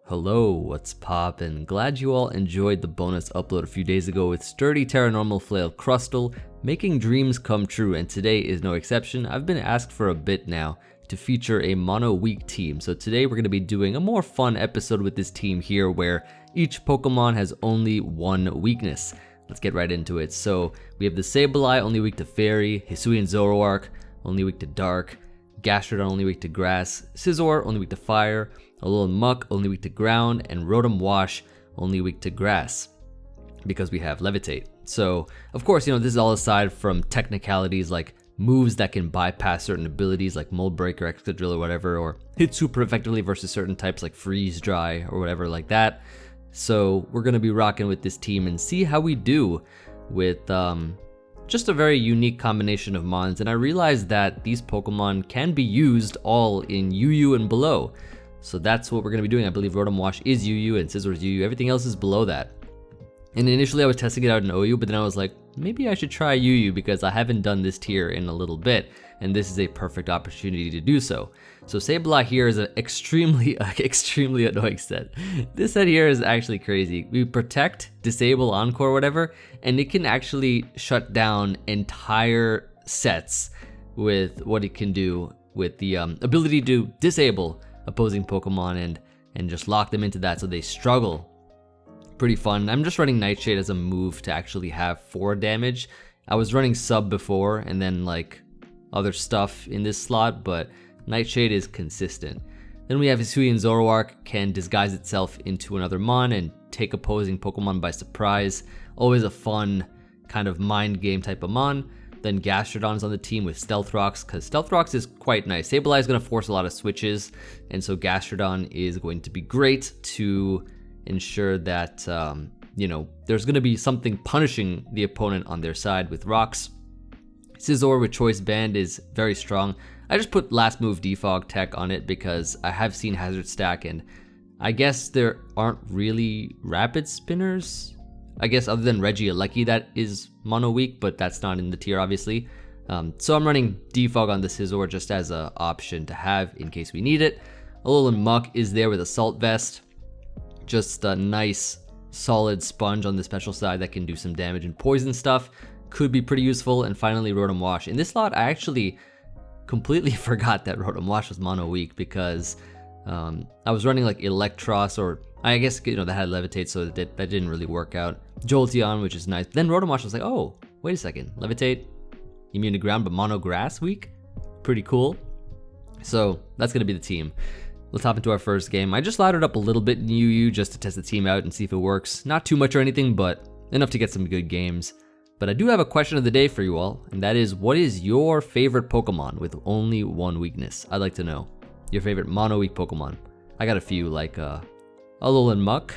Hello, what's poppin'? Glad you all enjoyed the bonus upload a few days ago with Sturdy Terranormal Flail Crustle making dreams come true, and today is no exception. I've been asked for a bit now to feature a mono weak team, so today we're going to be doing a more fun episode with this team here where each Pokemon has only one weakness. Let's get right into it. So we have the Sableye, only weak to Fairy, Hisuian Zoroark, only weak to Dark, Gastrodon, only weak to Grass, Scizor, only weak to Fire, Alolan Muk, only weak to Ground, and Rotom-Wash, only weak to Grass, because we have Levitate. So, of course, this is all aside from technicalities like moves that can bypass certain abilities like Mold Breaker, Extra Drill, or whatever, or hit super effectively versus certain types like Freeze Dry, or whatever like that. So, we're going to be rocking with this team and see how we do with just a very unique combination of mons. And I realized that these Pokemon can be used all in UU and below. So that's what we're going to be doing. I believe Rotom-Wash is UU and Scizor is UU. Everything else is below that. And initially I was testing it out in OU, but then I was like, maybe I should try UU because I haven't done this tier in a little bit, and this is a perfect opportunity to do so. So Sableye here is an extremely annoying set. This set here is actually crazy. We protect, disable, encore, whatever, and it can actually shut down entire sets with what it can do with the ability to disable opposing Pokemon and just lock them into that so they struggle. Pretty fun. I'm just running Nightshade as a move to actually have 4 damage. I was running sub before and then like other stuff in this slot, but Nightshade is consistent. Then we have Hisuian Zoroark, can disguise itself into another mon and take opposing Pokemon by surprise. Always a fun kind of mind game type of mon. Then Gastrodon's on the team with Stealth Rocks, because Stealth Rocks is quite nice. Sableye is going to force a lot of switches, and so Gastrodon is going to be great to ensure that, there's going to be something punishing the opponent on their side with rocks. Scizor with Choice Band is very strong. I just put Last Move Defog Tech on it because I have seen Hazard Stack, and I guess there aren't really Rapid Spinners. I guess other than Regieleki that is mono weak, but that's not in the tier obviously. So I'm running Defog on the Scizor just as an option to have in case we need it. Alolan Muk is there with Assault Vest. Just a nice solid sponge on the special side that can do some damage and poison stuff. Could be pretty useful. And finally Rotom-Wash. In this slot I actually completely forgot that Rotom-Wash was mono weak because I was running like Electros, or I guess that had Levitate, so that didn't really work out. Jolteon, which is nice. Then Rotom-Wash was like, oh, wait a second, Levitate, immune to ground, but mono grass weak? Pretty cool. So that's gonna be the team. Let's hop into our first game. I just loudered up a little bit in UU just to test the team out and see if it works. Not too much or anything, but enough to get some good games. But I do have a question of the day for you all, and that is, what is your favorite Pokemon with only one weakness? I'd like to know. Your favorite mono weak Pokemon. I got a few like Alolan Muk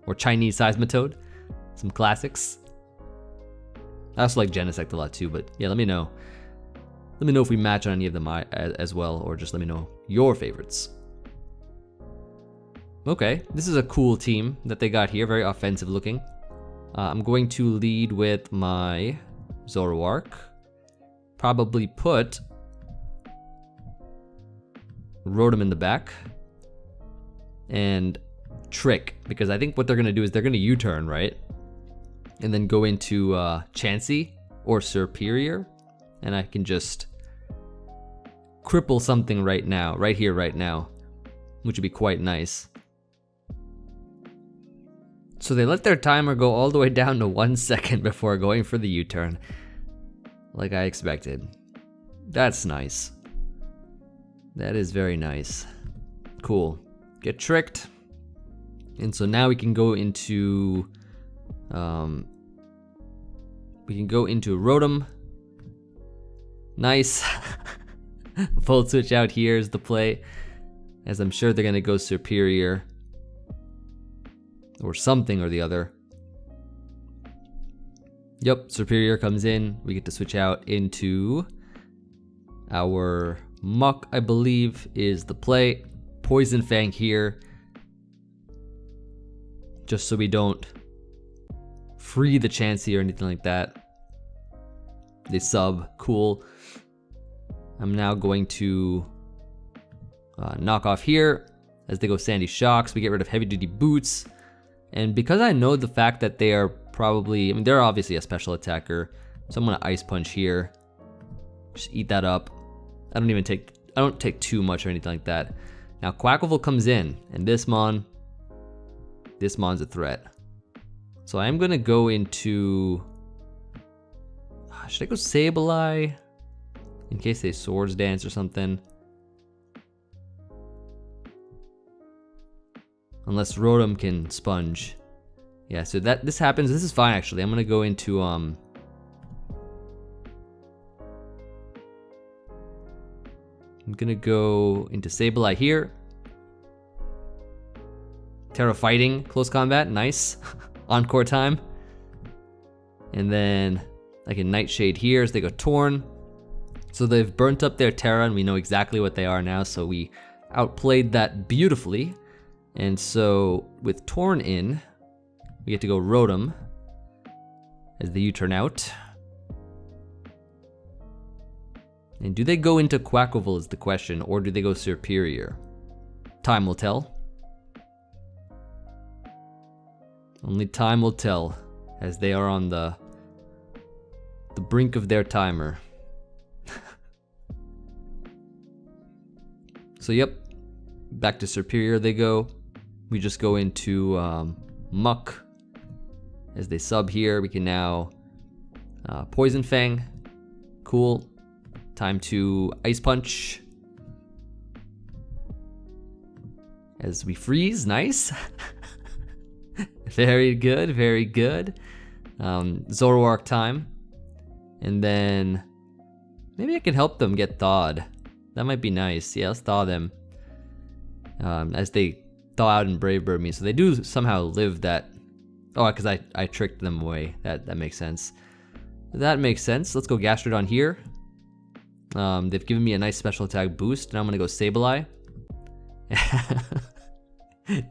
or Chinese Seismitoad. Some classics. I also like Genesect a lot too, but yeah, let me know. Let me know if we match on any of them as well, or just let me know your favorites. Okay, this is a cool team that they got here, very offensive looking. I'm going to lead with my Zoroark. Probably put Rotom in the back. And Trick, because I think what they're going to do is they're going to U-turn, right? And then go into Chansey or Superior. And I can just cripple something right here, right now, which would be quite nice. So they let their timer go all the way down to 1 second before going for the U-turn, like I expected. That's nice. That is very nice. Cool. Get tricked. And so now we can go into Rotom. Nice. Volt switch out here is the play, as I'm sure they're gonna go Superior or something or the other. Yep, Superior comes in. We get to switch out into our Muk, I believe is the play. Poison Fang here, just so we don't free the Chansey or anything like that. They sub, cool. I'm now going to knock off here, As they go Sandy Shocks, we get rid of Heavy Duty Boots. And because I know the fact that they are probably, I mean, they're obviously a special attacker, so I'm gonna Ice Punch here. Just eat that up. I don't take too much or anything like that. Now Quackleval comes in, and this mon's a threat. So I'm gonna go into, should I go Sableye? In case they Swords Dance or something. Unless Rotom can Sponge. Yeah, so this happens. This is fine actually. I'm gonna go into I'm gonna go into Sableye here. Terra Fighting, close combat, nice. Encore time. And then I can Nightshade here as they go Torn. So they've burnt up their Terra and we know exactly what they are now, so we outplayed that beautifully. And so with Torn in, we get to go Rotom as the U-turn out. And do they go into Quackleval is the question, or do they go Superior? Time will tell. Only time will tell, as they are on the brink of their timer. So yep, back to Superior they go. We just go into Muk. As they sub here, we can now Poison Fang. Cool. Time to Ice Punch. As we freeze, nice. Very good, very good. Zoroark time. And then maybe I can help them get thawed. That might be nice. Yeah, let's thaw them. As they thaw out and Brave Bird me. So they do somehow live that. Oh, because I tricked them away. That makes sense. That makes sense. Let's go Gastrodon here. They've given me a nice special attack boost, and I'm gonna go Sableye.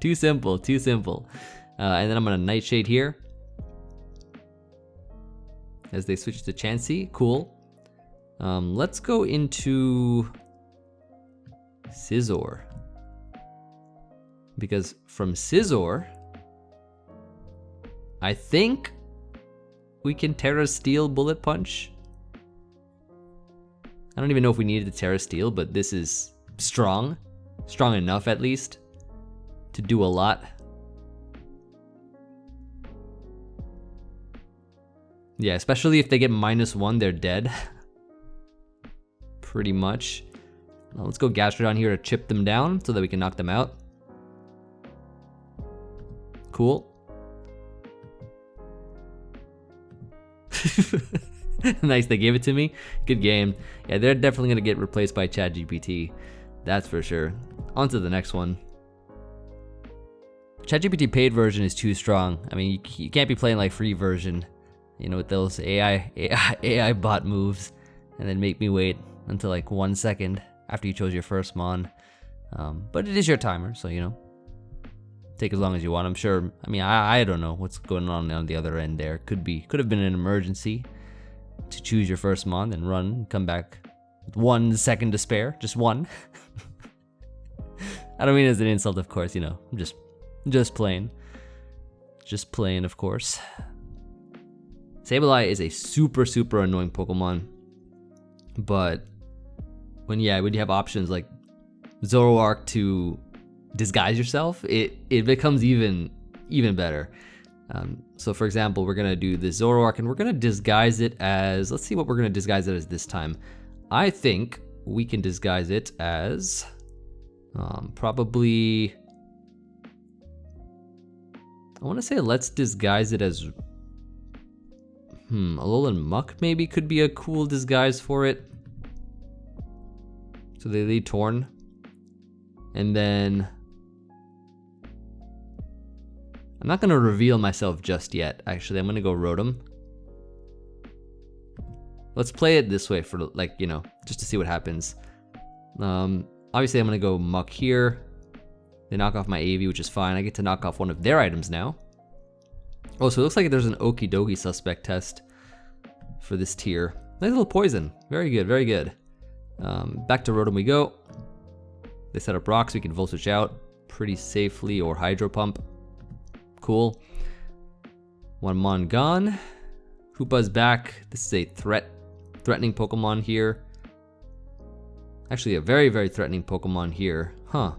Too simple, too simple. And then I'm gonna Nightshade here. As they switch to Chansey, cool. Let's go into Scizor. Because from Scizor, I think we can Terra Steel Bullet Punch. I don't even know if we needed the Terra Steel, but this is strong. Strong enough at least to do a lot. Yeah, especially if they get -1, they're dead. Pretty much. Now let's go Gastrodon here to chip them down so that we can knock them out. Cool. Nice, they gave it to me. Good game. Yeah, they're definitely gonna get replaced by ChatGPT. That's for sure. On to the next one. ChatGPT paid version is too strong. I mean, you can't be playing like free version, you know, with those AI bot moves, and then make me wait until like 1 second after you chose your first mon. But it is your timer, so you know, take as long as you want. I'm sure. I mean, I don't know what's going on the other end there. Could have been an emergency to choose your first mon and run and come back with 1 second to spare, just one. I don't mean it as an insult, of course. You know, I'm just playing, of course. Sableye is a super annoying Pokemon, but when you have options like Zoroark to disguise yourself, it becomes even better. So for example, we're gonna do the Zoroark and we're gonna disguise it as, let's see what we're gonna disguise it as this time. I think we can disguise it as probably, I want to say let's disguise it as Alolan Muk maybe could be a cool disguise for it. So they lead Torn, and then I'm not gonna reveal myself just yet. Actually, I'm gonna go Rotom. Let's play it this way for, like, you know, just to see what happens. Obviously I'm gonna go Muk here. They knock off my AV, which is fine. I get to knock off one of their items now. Oh, so it looks like there's an Okie Dokie suspect test for this tier. Nice little poison. Very good, very good. Back to Rotom we go. They set up rocks, we can Volt Switch out. pretty safely, or Hydro Pump. Cool. One Mon gone. Hoopa's back. This is a threatening Pokemon here. Actually, a very, very threatening Pokemon here. Huh.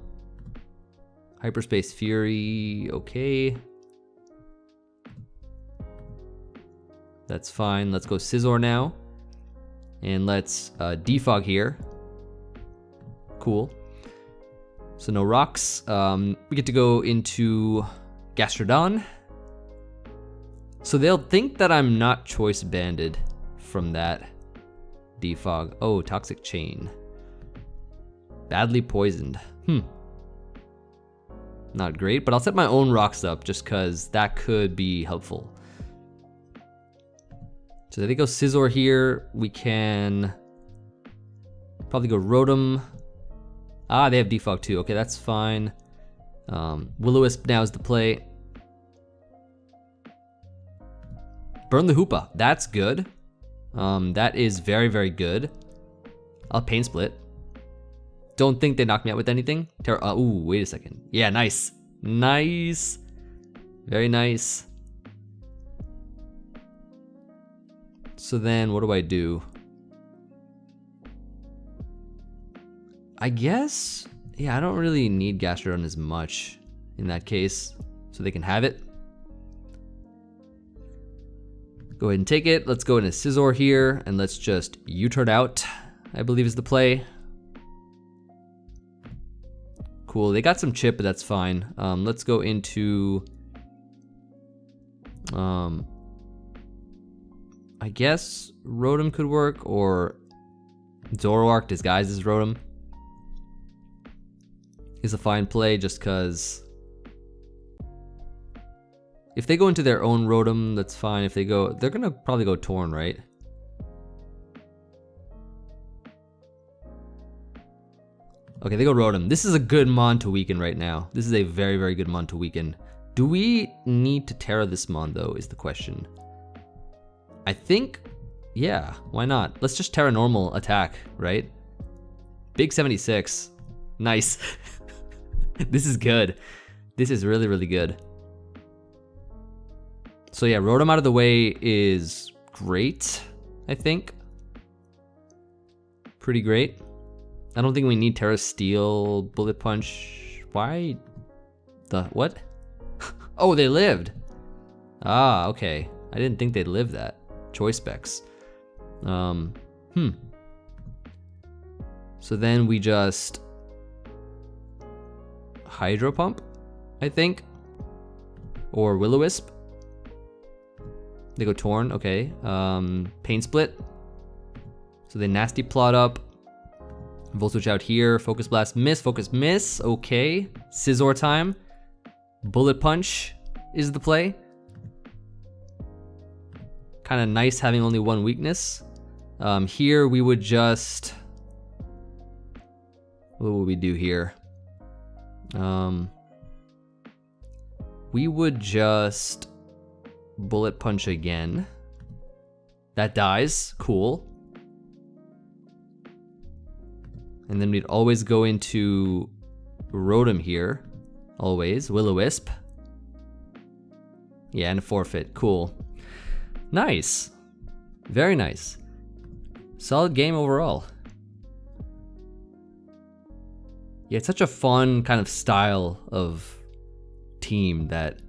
Hyperspace Fury, okay. That's fine. Let's go Scizor now. And let's defog here. Cool. So no rocks. We get to go into Gastrodon. So they'll think that I'm not choice banded from that defog. Oh, Toxic Chain. Badly poisoned. Not great, but I'll set my own rocks up just because that could be helpful. So they go Scizor here. We can probably go Rotom. Ah, they have defog too. Okay, that's fine. Will-O-Wisp now is the play. Burn the Hoopa. That's good. That is very, very good. I'll Pain Split. Don't think they knocked me out with anything. Ooh, wait a second. Yeah, nice. Nice. Very nice. So then what do I do? I guess, yeah, I don't really need Gastrodon as much in that case, so they can have it. Go ahead and take it. Let's go into Scizor here, and let's just U-turn out, I believe is the play. Cool, they got some chip, but that's fine. Let's go into, I guess Rotom could work, or Zoroark disguised as Rotom is a fine play, just cause if they go into their own Rotom, that's fine. If they go, they're gonna probably go Torn, right? Okay, they go Rotom. This is a good Mon to weaken right now. This is a very, very good Mon to weaken. Do we need to Terra this Mon though, is the question. I think, yeah, why not? Let's just Terra normal attack, right? Big 76, nice. This is good. This is really, really good. So yeah, Rotom out of the way is great, I think. Pretty great. I don't think we need Terra Steel, Bullet Punch. Why? The what? Oh, they lived. Ah, okay. I didn't think they'd live that. Choice specs. So then we just Hydro Pump, I think, or Will-O-Wisp. They go Torn, okay. Pain Split. So they Nasty Plot up. Volt Switch out here. Focus Blast, miss. Focus, miss. Okay. Scizor time. Bullet Punch is the play. Kind of nice having only one weakness. Here we would just... what would we do here? We would just Bullet Punch again. That dies. Cool. And then we'd always go into Rotom here. Always. Will-O-Wisp. Yeah, and a forfeit. Cool. Nice. Very nice. Solid game overall. Yeah, it's such a fun kind of style of team that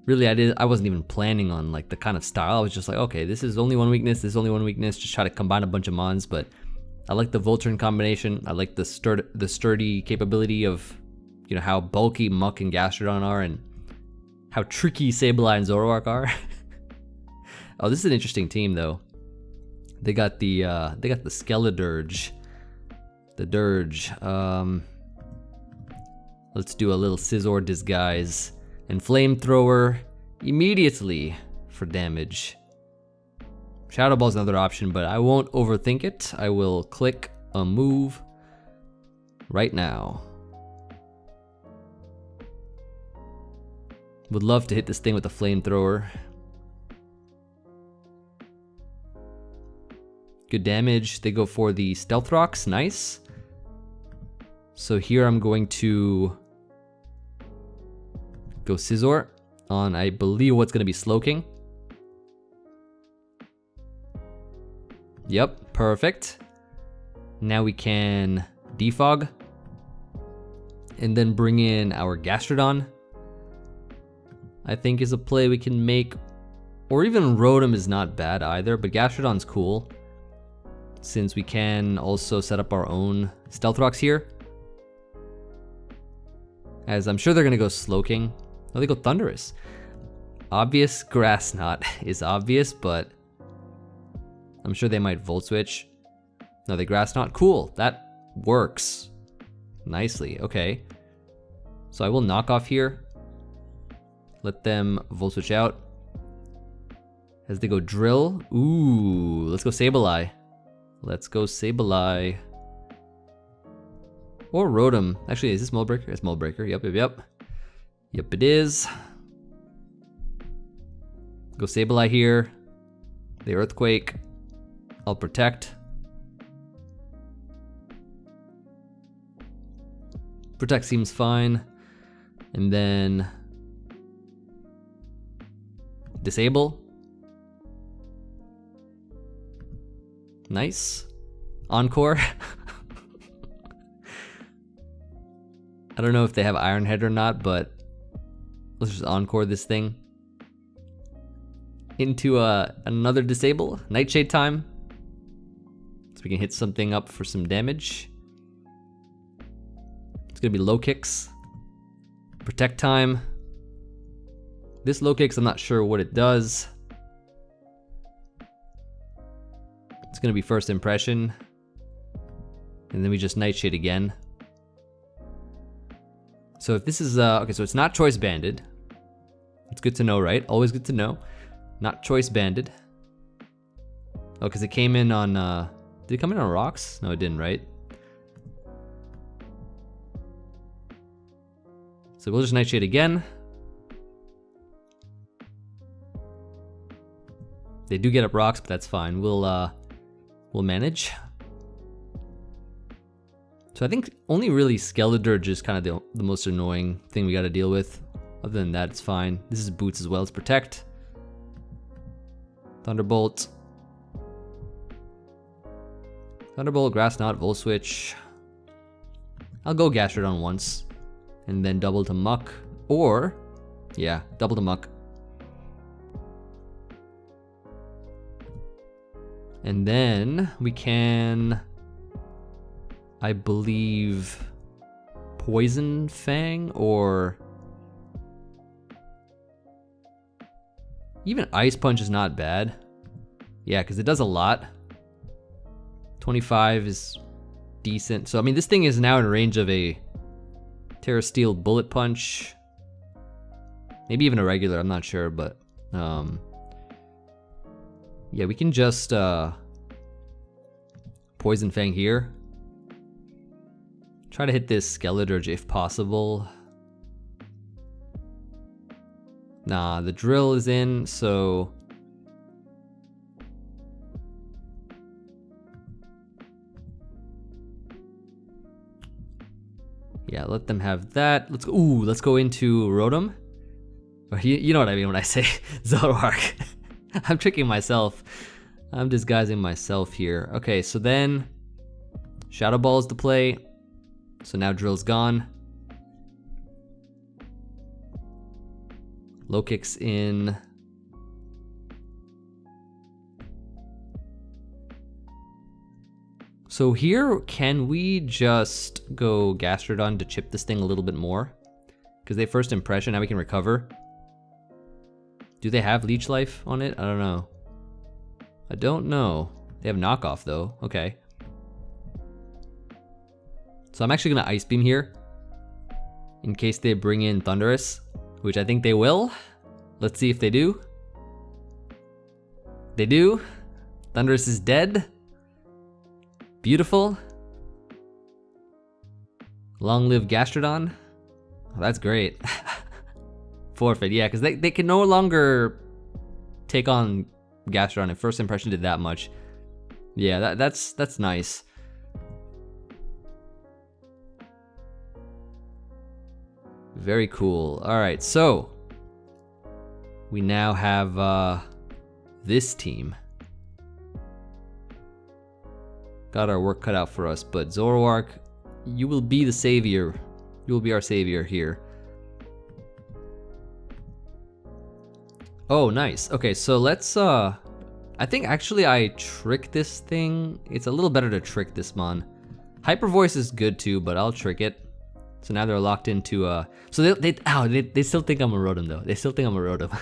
really I wasn't even planning on like the kind of style. I was just like, okay, this is only one weakness, this is only one weakness, just try to combine a bunch of Mons, but I like the Volturn combination. I like the sturdy capability of, you know, how bulky Muk and Gastrodon are and how tricky Sableye and Zoroark are. Oh, this is an interesting team though. They got the Skeledirge. The Dirge. Let's do a little Scizor disguise and Flamethrower immediately for damage. Shadow Ball is another option, but I won't overthink it. I will click a move right now. Would love to hit this thing with a Flamethrower. Good damage. They go for the Stealth Rocks. Nice. So here I'm going to go Scizor on, I believe, what's going to be Slowking. Yep, perfect. Now we can Defog. And then bring in our Gastrodon. I think is a play we can make. Or even Rotom is not bad either, but Gastrodon's cool. Since we can also set up our own Stealth Rocks here. As I'm sure they're gonna go Slowking. Oh, they go Thundurus. Obvious Grass Knot is obvious, but I'm sure they might Volt Switch. No, they Grass Knot. Cool, that works nicely. Okay. So I will knock off here. Let them Volt Switch out. As they go Drill. Ooh, let's go Sableye. Let's go Sableye. Or Rotom. Actually, is this Mold Breaker? It's Mold Breaker. Yep. Yep, it is. Go Sableye here. The Earthquake. I'll Protect. Protect seems fine. And then Disable. Nice. Encore. I don't know if they have Iron Head or not, but let's just Encore this thing. Into another Disable. Nightshade time. So we can hit something up for some damage. It's gonna be Low Kicks. Protect time. This Low Kicks, I'm not sure what it does. It's gonna be First Impression. And then we just Nightshade again. So if this is, okay, so it's not Choice Banded. It's good to know, right? Always good to know. Not Choice Banded. Oh, because it came in on, did it come in on rocks? No, it didn't, right? So we'll just Nightshade again. They do get up rocks, but that's fine. We'll manage. So I think only really Skeletor is kind of the most annoying thing we got to deal with. Other than that, it's fine. This is Boots as well. It's Protect. Thunderbolt. Thunderbolt, Grass Knot, Volt Switch. I'll go Gastrodon once. And then double to Muk. Or, yeah, double to Muk. And then we can, I believe, Poison Fang or even Ice Punch is not bad. Yeah, because it does a lot. 25 is decent. So, I mean, this thing is now in range of a Terra Steel Bullet Punch. Maybe even a regular, I'm not sure, but yeah, we can just Poison Fang here. Try to hit this Skeletor if possible. Nah, the Drill is in, so yeah, let them have that. Let's go. Ooh, let's go into Rotom. You know what I mean when I say Zoroark. I'm tricking myself. I'm disguising myself here. Okay, so then Shadow Ball is the play. So now Drill's gone. Low Kicks in. So here, can we just go Gastrodon to chip this thing a little bit more? Because they First Impression, now we can recover. Do they have Leech Life on it? I don't know. I don't know. They have Knockoff though, okay. So I'm actually gonna Ice Beam here. In case they bring in Thundurus, which I think they will. Let's see if they do. They do. Thundurus is dead. Beautiful. Long live Gastrodon. Oh, that's great. Forfeit, yeah, because they can no longer take on Gastrodon if First Impression did that much. Yeah, that's nice. Very cool. All right, so we now have this team. Got our work cut out for us, but Zoroark, you will be the savior. You will be our savior here. Oh, nice. Okay, so let's, I think actually I trick this thing. It's a little better to trick this mon. Hyper Voice is good too, but I'll trick it. So now they're locked into, so they still think I'm a Rotom though. They still think I'm a Rotom.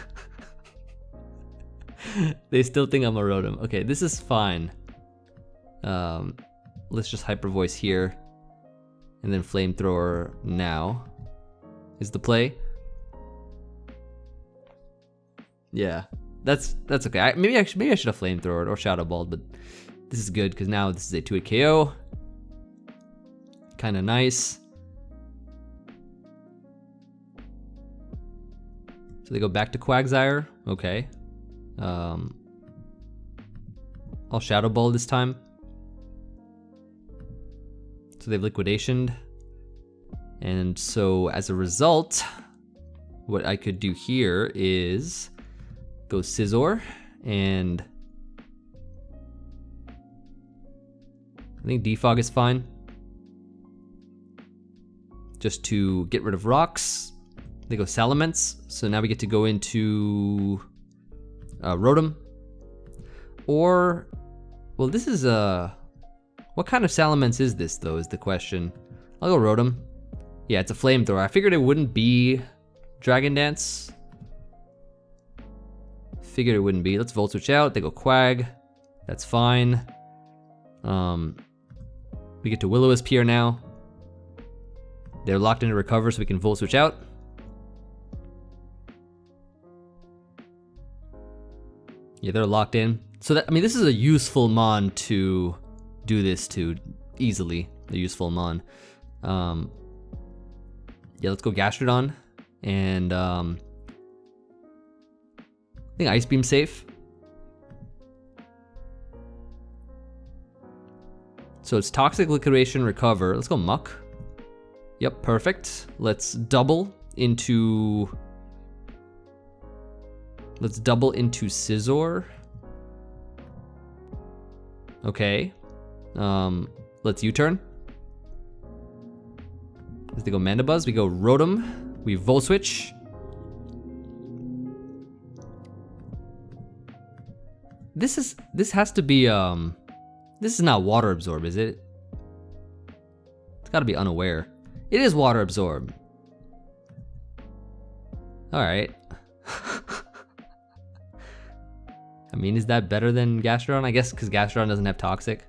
They still think I'm a Rotom. Okay, this is fine. Let's just Hyper Voice here. And then Flamethrower now. Is the play. Yeah, that's okay. Maybe I should have Flamethrowered or Shadow Balled, but this is good because now this is a 2-hit KO. Kind of nice. So they go back to Quagsire. Okay. I'll Shadow Ball this time. So they've liquidationed. And so as a result, what I could do here is go Scizor, and I think Defog is fine. Just to get rid of rocks. They go Salamence, so now we get to go into Rotom. Or, well, this is what kind of Salamence is this though, is the question. I'll go Rotom. Yeah, it's a Flamethrower. I figured it wouldn't be Dragon Dance. Figured it wouldn't be. Let's Volt Switch out. They go Quag. That's fine. We get to Will-O-Wisp here now. They're locked into Recover, so we can Volt Switch out. Yeah, they're locked in. So that, I mean, this is a useful mon to do this to easily. A useful mon. Yeah, let's go Gastrodon. And I think Ice Beam safe. So it's Toxic, Liquidation, Recover. Let's go Muk. Yep, perfect. Let's double into Scizor. Okay. Let's U-turn. As they go Mandibuzz, we go Rotom. We Volt Switch. This has to be this is not Water Absorb, is it? It's gotta be Unaware. It is Water Absorb. Alright. I mean, is that better than Gastrodon? I guess because Gastrodon doesn't have Toxic.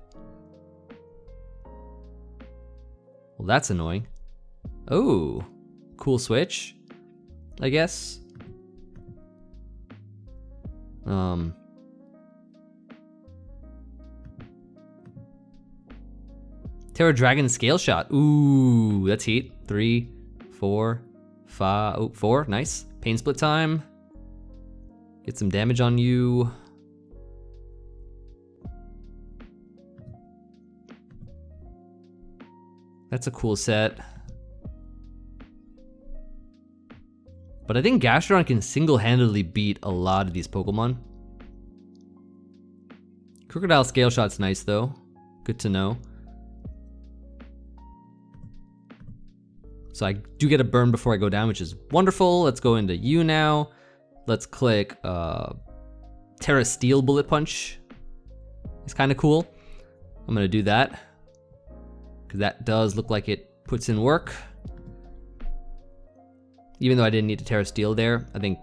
Well, that's annoying. Oh, cool switch, I guess. Terra Dragon Scale Shot. Ooh, that's heat. 3, 4, 5. Oh, 4. Nice. Pain Split time. Get some damage on you. That's a cool set. But I think Gastrodon can single-handedly beat a lot of these Pokemon. Crocodile Scale Shot's nice though. Good to know. So I do get a burn before I go down, which is wonderful. Let's go into U now. Let's click Terra Steel Bullet Punch. It's kind of cool. I'm gonna do that, because that does look like it puts in work. Even though I didn't need to Terra Steel there, I think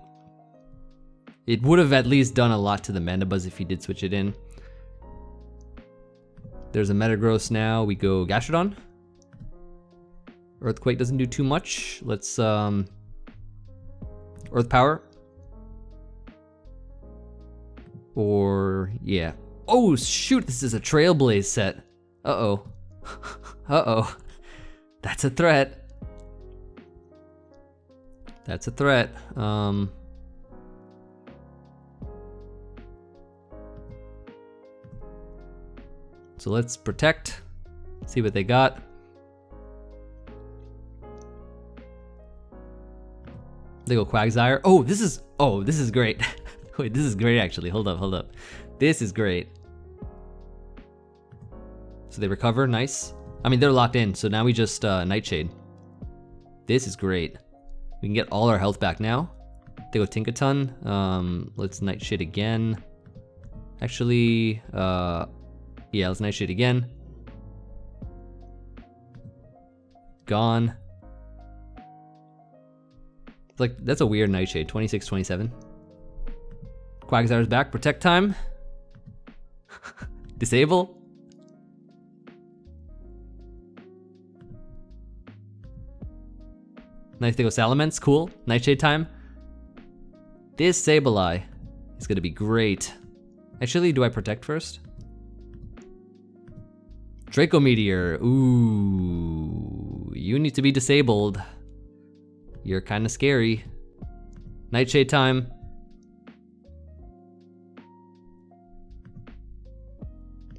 it would have at least done a lot to the Mandibuzz if he did switch it in. There's a Metagross now. We go Gastrodon. Earthquake doesn't do too much. Let's Earth Power. Or yeah. Oh shoot, this is a Trailblaze set. Uh-oh. Uh-oh. That's a threat. That's a threat. So let's protect. See what they got. They go Quagsire. Oh, this is great. Wait, this is great actually. Hold up. This is great. So they recover, nice. I mean, they're locked in, so now we just Nightshade. This is great. We can get all our health back now. They go Tinkaton. Let's Nightshade again. Actually, yeah, let's Nightshade again. Gone. It's like, that's a weird Nightshade, 26, 27. Quagsire's back, protect time. Disable. Nice, they go Salamence, cool. Nightshade time. This Sableye is gonna be great. Actually, do I protect first? Draco Meteor, ooh. You need to be disabled. You're kinda scary. Nightshade time.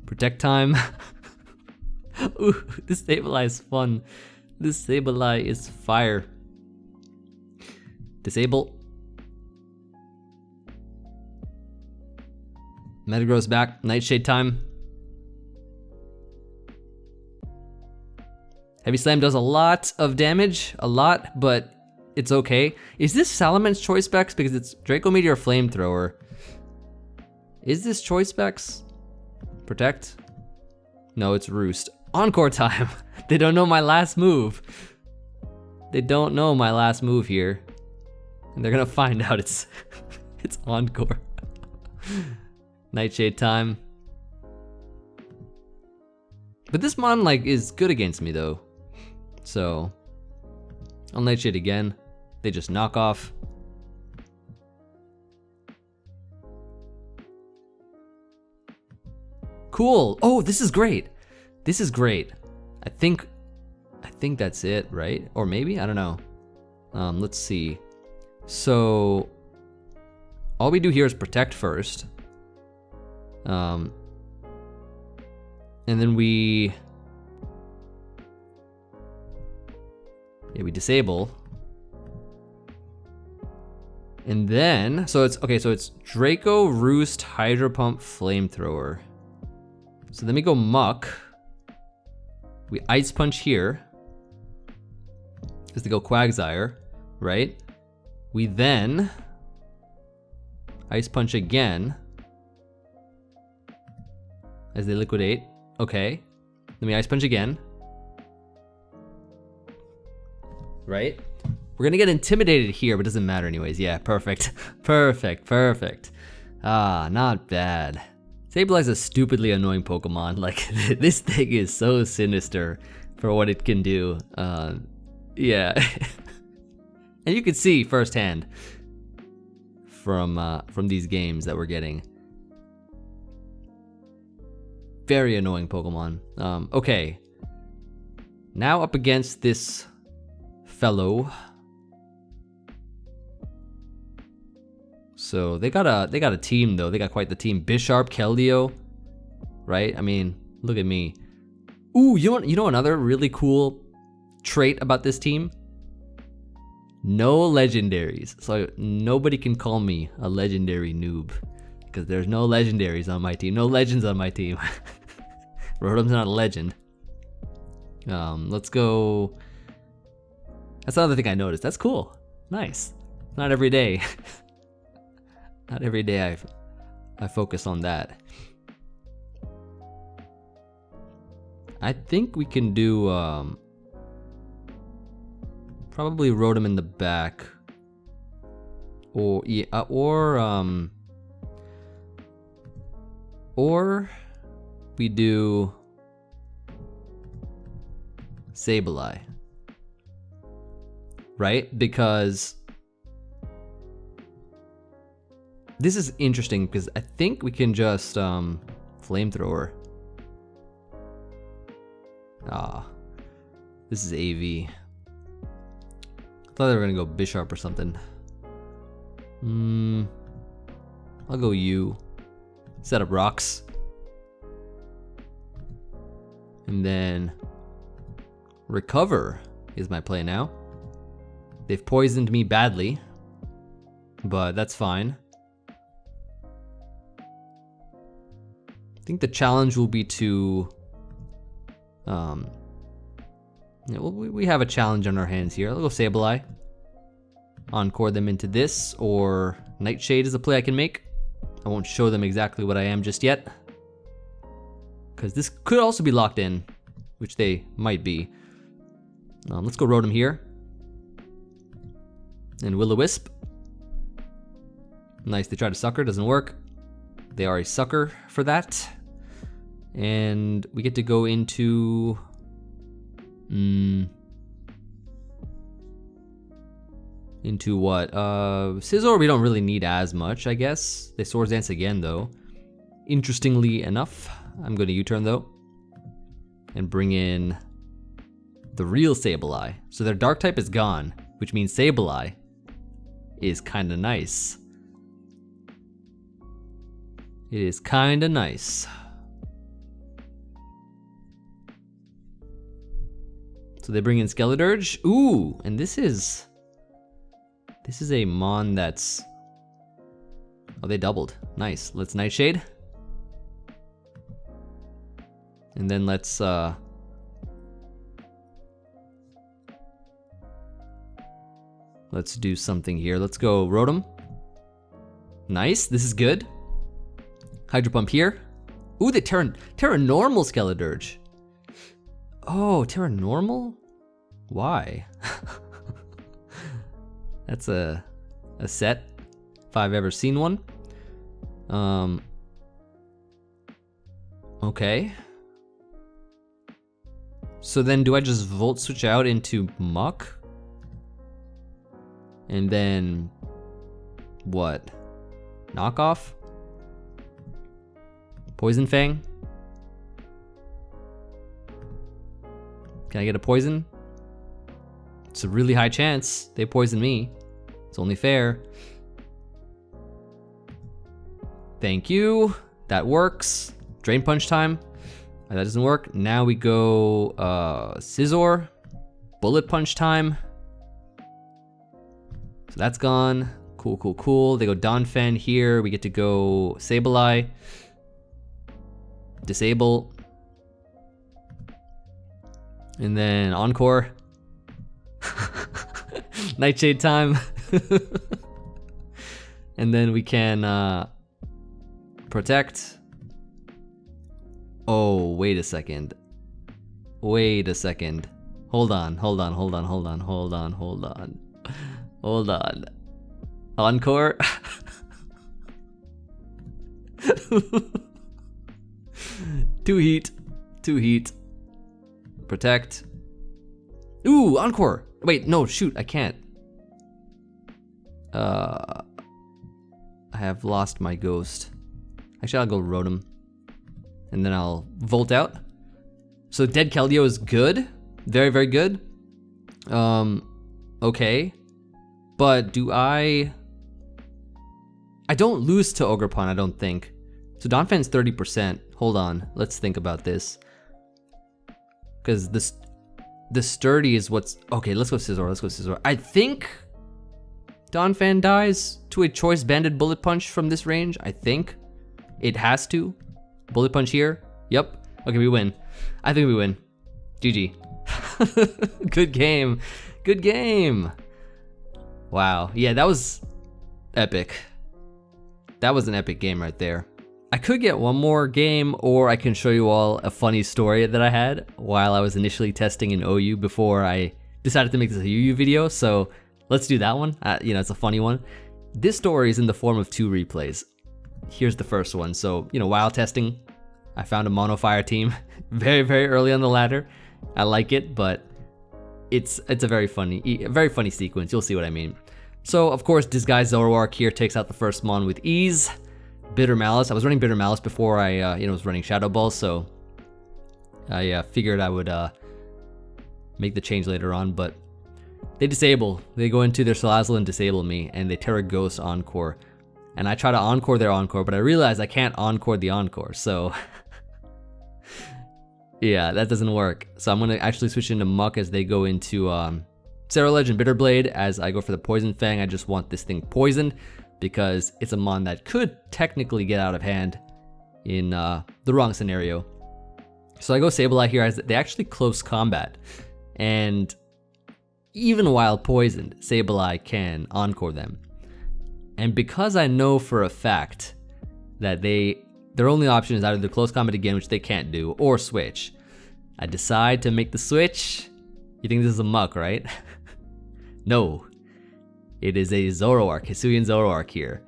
Protect time. Ooh, this Sableye is fun. This Sableye is fire. Disable. Metagross back. Nightshade time. Heavy Slam does a lot of damage. A lot, but it's okay. Is this Salamence Choice Specs? Because it's Draco Meteor Flamethrower. Is this Choice Specs? Protect? No, it's Roost. Encore time. They don't know my last move. They don't know my last move here. And they're gonna find out it's it's Encore. Nightshade time. But this mon like is good against me though. So I'll Nightshade again. They just knock off. Cool. Oh, this is great. This is great. I think that's it, right? Or maybe, I don't know. Let's see. So all we do here is protect first. And then we disable. And then, so it's Draco, Roost, Hydro Pump, Flamethrower. So then we go Muck. We Ice Punch here. Because they go Quagsire, right? We then Ice Punch again. As they liquidate. Okay. Then we Ice Punch again. Right? We're gonna get intimidated here, but it doesn't matter anyways. Yeah, perfect. Perfect. Ah, not bad. Sableye is a stupidly annoying Pokemon. Like, this thing is so sinister for what it can do. Yeah. And you can see firsthand from these games that we're getting. Very annoying Pokemon. Okay. Now up against this fellow. So they got a team though. They got quite the team. Bisharp, Keldeo, right? I mean, look at me. Ooh, you know another really cool trait about this team? No legendaries. So nobody can call me a legendary noob because there's no legendaries on my team. No legends on my team. Rotom's not a legend. Let's go. That's another thing I noticed. That's cool. Nice. Not every day. Not every day I focus on that. I think we can do probably Rotom in the back, or yeah, or we do Sableye, right? Because this is interesting because I think we can just Flamethrower. Ah, this is AV. I thought they were gonna go Bisharp or something. I'll go U. Set up rocks. And then Recover is my play now. They've poisoned me badly, but that's fine. I think the challenge will be to, yeah, well, we have a challenge on our hands here. I'll go Sableye. Encore them into this, or Nightshade is a play I can make. I won't show them exactly what I am just yet, because this could also be locked in, which they might be. Let's go Rotom here. And Will-O-Wisp. Nice, they try to sucker, doesn't work. They are a sucker for that. And we get to go into... into what? Scizor we don't really need as much, I guess. They Swords Dance again, though. Interestingly enough, I'm going to U-turn, though. And bring in the real Sableye. So their Dark type is gone, which means Sableye is kinda nice. It is kinda nice. So they bring in Skeledirge. Ooh, and this is a Mon that's... Oh, they doubled. Nice. Let's Nightshade. And then let's do something here. Let's go Rotom. Nice, this is good. Hydro Pump here. Ooh, they Terra Normal Skeledirge. Oh, Terra Normal? Why? That's a set, if I've ever seen one. Okay. So then do I just Volt Switch out into Muk? And then what? Knockoff? Poison Fang? Can I get a poison? It's a really high chance they poison me. It's only fair. Thank you. That works. Drain Punch time. That doesn't work. Now we go Scizor. Bullet Punch time. So that's gone. Cool, cool, cool. They go Donphan here. We get to go Sableye. Disable. And then Encore. Nightshade time. And then we can protect. Oh, wait a second. Wait a second. Hold on. Encore. Two heat. Protect. Ooh, Encore. Wait, no, shoot, I can't. I have lost my ghost. Actually, I'll go Rotom. And then I'll Volt out. So Dead Keldeo is good. Very, very good. Okay. But do I don't lose to Ogerpon, I don't think. So Donphan's 30%. Hold on, let's think about this. Because the sturdy is what's... Okay, let's go Scizor. I think Donphan dies to a Choice Banded Bullet Punch from this range. I think it has to. Bullet Punch here. Yep. Okay, we win. I think we win. GG. Good game. Good game. Wow. Yeah, that was epic. That was an epic game right there. I could get one more game, or I can show you all a funny story that I had while I was initially testing in OU before I decided to make this a UU video. So let's do that one. You know, it's a funny one. This story is in the form of 2 replays. Here's the first one. So, you know, while testing, I found a Mono Fire team very, very early on the ladder. I like it, but it's a very funny sequence. You'll see what I mean. So, of course, Disguised Zoroark here takes out the first Mon with ease. Bitter Malice. I was running Bitter Malice before I, was running Shadow Ball, so I figured I would make the change later on, but they disable. They go into their Salazzle and disable me, and they Terra Ghost Encore. And I try to Encore their Encore, but I realize I can't Encore the Encore, so... yeah, that doesn't work. So I'm gonna actually switch into Muk as they go into Ceruledge and Bitterblade. As I go for the Poison Fang, I just want this thing poisoned. because it's a mon that could technically get out of hand in the wrong scenario. So I go Sableye here as they actually close combat, and even while poisoned, Sableye can Encore them. And because I know for a fact that their only option is either the close combat again, which they can't do, or switch, I decide to make the switch. You think this is a Muk, right? No. It is a Zoroark, Hisuian Zoroark here.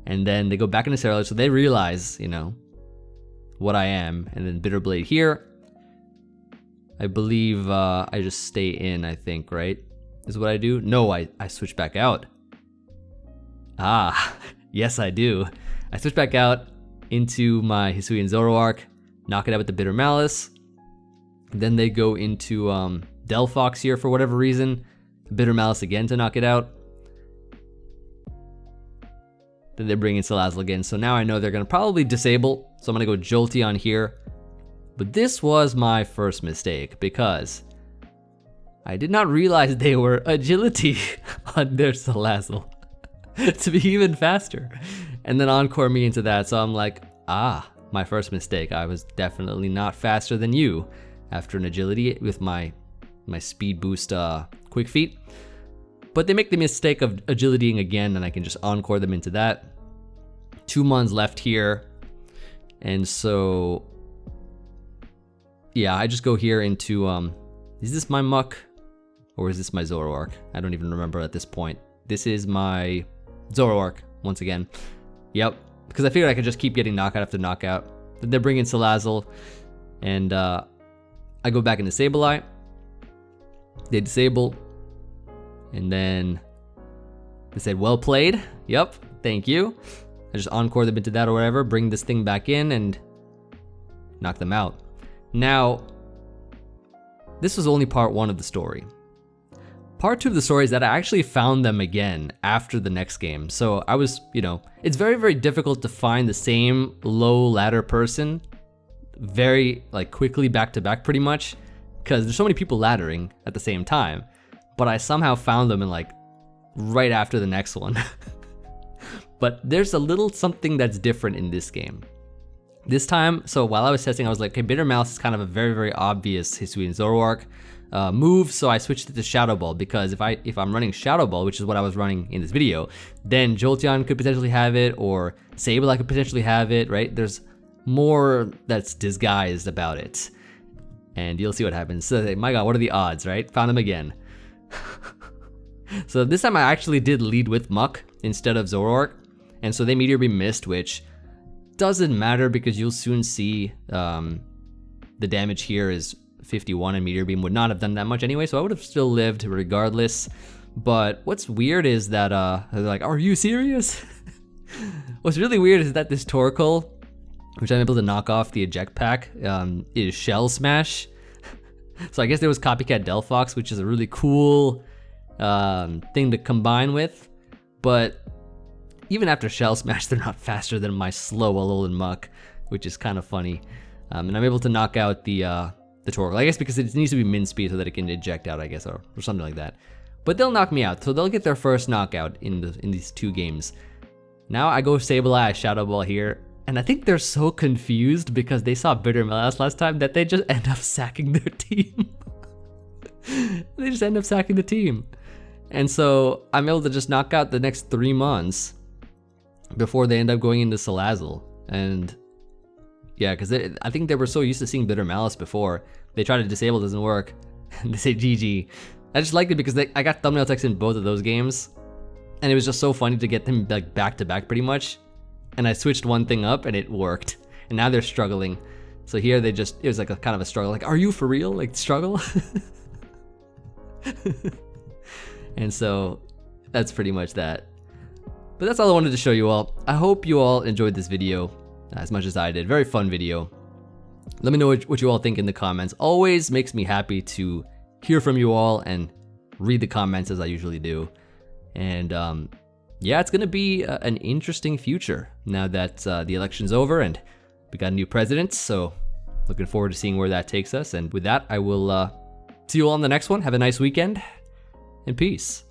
And then they go back into Scarlet, so they realize, you know, what I am. And then Bitter Blade here. I believe I just stay in, I think, right? Is what I do? No, I switch back out. Ah, yes I do. I switch back out into my Hisuian Zoroark, knock it out with the Bitter Malice. Then they go into Delphox here for whatever reason. Bitter Malice again to knock it out. Then they bring in Salazzle again. So now I know they're going to probably disable. So I'm going to go Jolteon here. But this was my first mistake because I did not realize they were agility on their Salazzle to be even faster. And then Encore me into that. So I'm like, my first mistake. I was definitely not faster than you after an agility with my speed boost quick feet. But they make the mistake of agilitying again, and I can just Encore them into that. 2 mons left here. And so, yeah, I just go here into, is this my Muk? Or is this my Zoroark? I don't even remember at this point. This is my Zoroark, once again. Yep, because I figured I could just keep getting knockout after knockout. Then they bring in Salazzle, and I go back into Sableye. They disable. And then they said, well played. Yep, thank you. I just Encore them into that or whatever, bring this thing back in and knock them out. Now, this was only part 1 of the story. Part 2 of the story is that I actually found them again after the next game. So I was, you know, it's very, very difficult to find the same low ladder person very like quickly back to back pretty much, because there's so many people laddering at the same time. But I somehow found them in like right after the next one. But there's a little something that's different in this game. This time, so while I was testing, I was like, okay, Bitter Malice is kind of a very, very obvious Hisuian Zoroark move, so I switched it to Shadow Ball, because if I'm running Shadow Ball, which is what I was running in this video, then Jolteon could potentially have it, or Sableye could potentially have it, right? There's more that's disguised about it. And you'll see what happens. So, my god, what are the odds, right? Found them again. So this time I actually did lead with Muk instead of Zoroark, and so they Meteor Beam missed, which doesn't matter because you'll soon see the damage here is 51 and Meteor Beam would not have done that much anyway, so I would have still lived regardless. But what's weird is that they're like, are you serious? What's really weird is that this Torkoal, which I'm able to knock off the eject pack, is Shell Smash. So I guess there was Copycat Delphox, which is a really cool thing to combine with. But even after Shell Smash, they're not faster than my slow Alolan Muk, which is kind of funny. And I'm able to knock out the Torkoal, I guess because it needs to be min speed so that it can eject out, I guess, or something like that. But they'll knock me out, so they'll get their first knockout in these 2 games. Now I go Sableye, Shadow Ball here, and I think they're so confused because they saw Bitter Malice last time that they just end up sacking their team. They just end up sacking the team. And so I'm able to just knock out the next 3 mons before they end up going into Salazzle. And yeah, because I think they were so used to seeing Bitter Malice before. They try to disable, doesn't work. And they say GG. I just liked it because I got thumbnail text in both of those games. And it was just so funny to get them like back to back pretty much. And I switched one thing up and it worked. And now they're struggling. So here it was like a kind of a struggle. Like, are you for real? Like, struggle? And so that's pretty much that. But that's all I wanted to show you all. I hope you all enjoyed this video as much as I did. Very fun video. Let me know what you all think in the comments. Always makes me happy to hear from you all and read the comments as I usually do. And yeah, it's gonna be an interesting future now that the election's over and we got a new president. So looking forward to seeing where that takes us. And with that, I will see you all on the next one. Have a nice weekend and peace.